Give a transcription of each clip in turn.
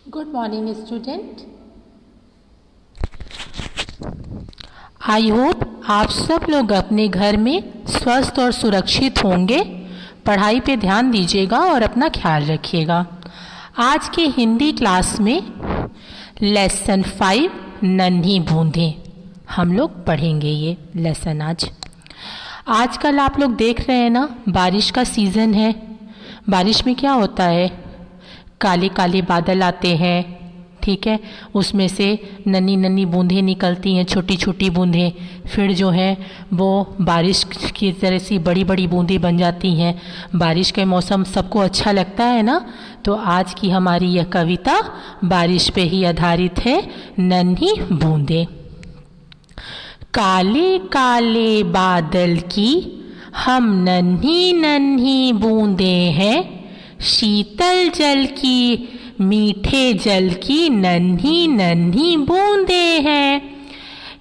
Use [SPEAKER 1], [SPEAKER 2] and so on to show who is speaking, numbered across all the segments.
[SPEAKER 1] Good morning student. I hope आप सब लोग अपने घर में स्वस्थ और सुरक्षित होंगे। पढ़ाई पे ध्यान दीजिएगा और अपना ख्याल रखिएगा। आज के हिंदी क्लास में लेसन 5 नन्ही बूंदें हम लोग पढ़ेंगे। ये लेसन आजकल आप लोग देख रहे हैं ना, बारिश का सीज़न है। बारिश में क्या होता है, काले काले बादल आते हैं, ठीक है, उसमें से नन्ही नन्ही बूंदें निकलती हैं, छोटी छोटी बूंदें, फिर जो है वो बारिश की तरह से बड़ी बड़ी बूंदें बन जाती हैं। बारिश के मौसम सबको अच्छा लगता है ना, तो आज की हमारी यह कविता बारिश पे ही आधारित है, नन्ही बूंदें। काले काले बादल की हम नन्ही नन्ही बूंदें हैं, शीतल जल की मीठे जल की नन्ही नन्ही बूंदें हैं।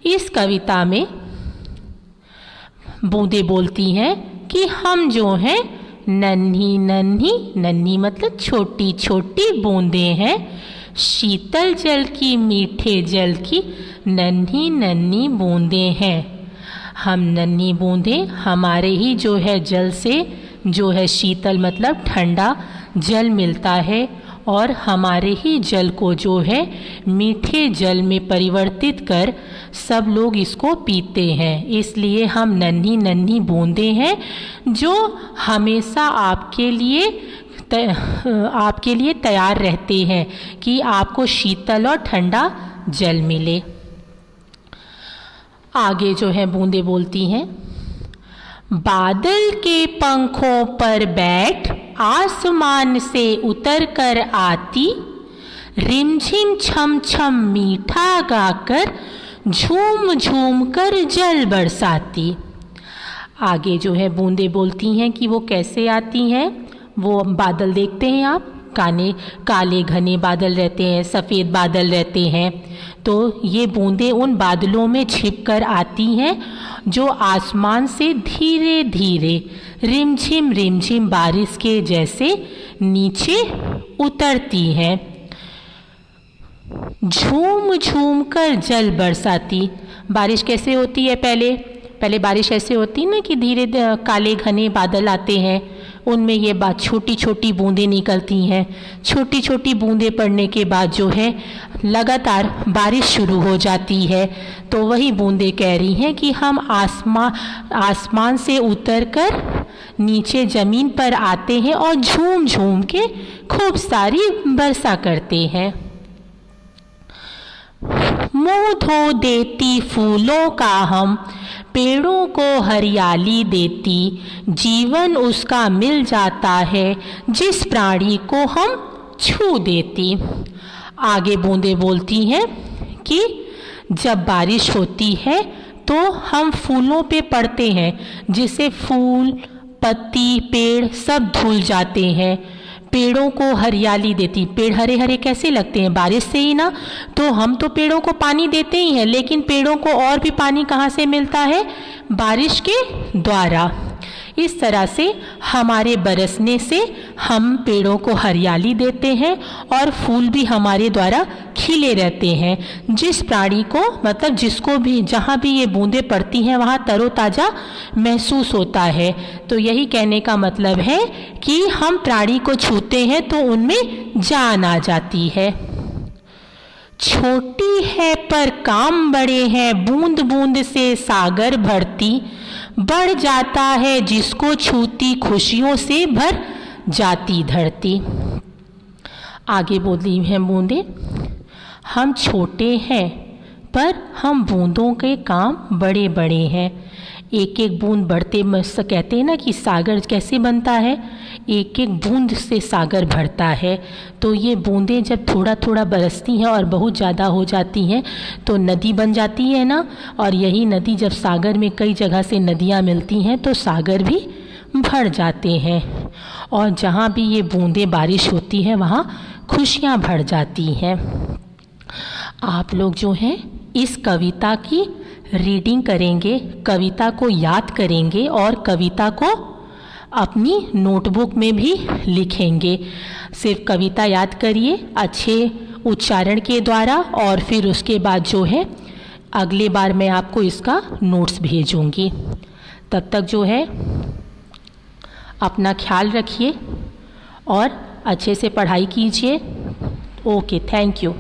[SPEAKER 1] इस कविता में बूंदें बोलती हैं कि हम जो हैं नन्ही नन्ही, नन्ही मतलब छोटी छोटी बूंदें हैं, शीतल जल की मीठे जल की नन्ही नन्ही बूंदें हैं। हम नन्ही बूंदें हमारे ही जो है जल से जो है शीतल मतलब ठंडा जल मिलता है, और हमारे ही जल को जो है मीठे जल में परिवर्तित कर सब लोग इसको पीते हैं। इसलिए हम नन्ही नन्ही बूंदें हैं जो हमेशा आपके लिए तैयार रहते हैं कि आपको शीतल और ठंडा जल मिले। आगे जो है बूंदें बोलती हैं, बादल के पंखों पर बैठ आसमान से उतर कर आती, रिमझिम छम छम मीठा गाकर झूम झूम कर जल बरसाती। आगे जो है बूंदें बोलती हैं कि वो कैसे आती हैं। वो बादल देखते हैं आप, काले घने बादल रहते हैं, सफ़ेद बादल रहते हैं, तो ये बूंदें उन बादलों में छिपकर आती हैं जो आसमान से धीरे धीरे रिमझिम रिमझिम बारिश के जैसे नीचे उतरती हैं। झूम झूम कर जल बरसाती। बारिश कैसे होती है, पहले बारिश ऐसे होती है ना कि धीरे काले घने बादल आते हैं, उनमें ये बात छोटी छोटी बूंदें निकलती हैं। छोटी छोटी बूंदें पड़ने के बाद जो है लगातार बारिश शुरू हो जाती है। तो वही बूंदें कह रही हैं कि हम आसमान से उतरकर नीचे ज़मीन पर आते हैं और झूम झूम के खूब सारी वर्षा करते हैं। मुँह धो देती फूलों का हम, पेड़ों को हरियाली देती, जीवन उसका मिल जाता है जिस प्राणी को हम छू देती। आगे बूंदें बोलती हैं कि जब बारिश होती है तो हम फूलों पे पड़ते हैं, जिससे फूल पत्ती पेड़ सब धुल जाते हैं। पेड़ों को हरियाली देती, पेड़ हरे हरे कैसे लगते हैं, बारिश से ही ना। तो हम तो पेड़ों को पानी देते ही हैं, लेकिन पेड़ों को और भी पानी कहाँ से मिलता है, बारिश के द्वारा। इस तरह से हमारे बरसने से हम पेड़ों को हरियाली देते हैं और फूल भी हमारे द्वारा खिले रहते हैं। जिस प्राणी को मतलब जिसको भी जहाँ भी ये बूंदें पड़ती हैं वहाँ तरोताज़ा महसूस होता है। तो यही कहने का मतलब है कि हम प्राणी को छूते हैं तो उनमें जान आ जाती है। छोटी है पर काम बड़े हैं, बूंद बूंद से सागर भरती, बढ़ जाता है जिसको छूती खुशियों से भर जाती धरती। आगे बोली हैं बूंदें, हम छोटे हैं पर हम बूंदों के काम बड़े बड़े हैं। एक एक बूंद बढ़ते कहते हैं ना कि सागर कैसे बनता है, एक एक बूंद से सागर भरता है। तो ये बूंदें जब थोड़ा थोड़ा बरसती हैं और बहुत ज़्यादा हो जाती हैं तो नदी बन जाती है ना, और यही नदी जब सागर में कई जगह से नदियाँ मिलती हैं तो सागर भी भर जाते हैं, और जहाँ भी ये बूंदें बारिश होती है वहाँ खुशियाँ भर जाती हैं। आप लोग जो हैं इस कविता की रीडिंग करेंगे, कविता को याद करेंगे और कविता को अपनी नोटबुक में भी लिखेंगे। सिर्फ कविता याद करिए, अच्छे उच्चारण के द्वारा, और फिर उसके बाद जो है अगले बार मैं आपको इसका नोट्स भेजूंगी। तब तक जो है अपना ख्याल रखिए और अच्छे से पढ़ाई कीजिए। Okay, thank you.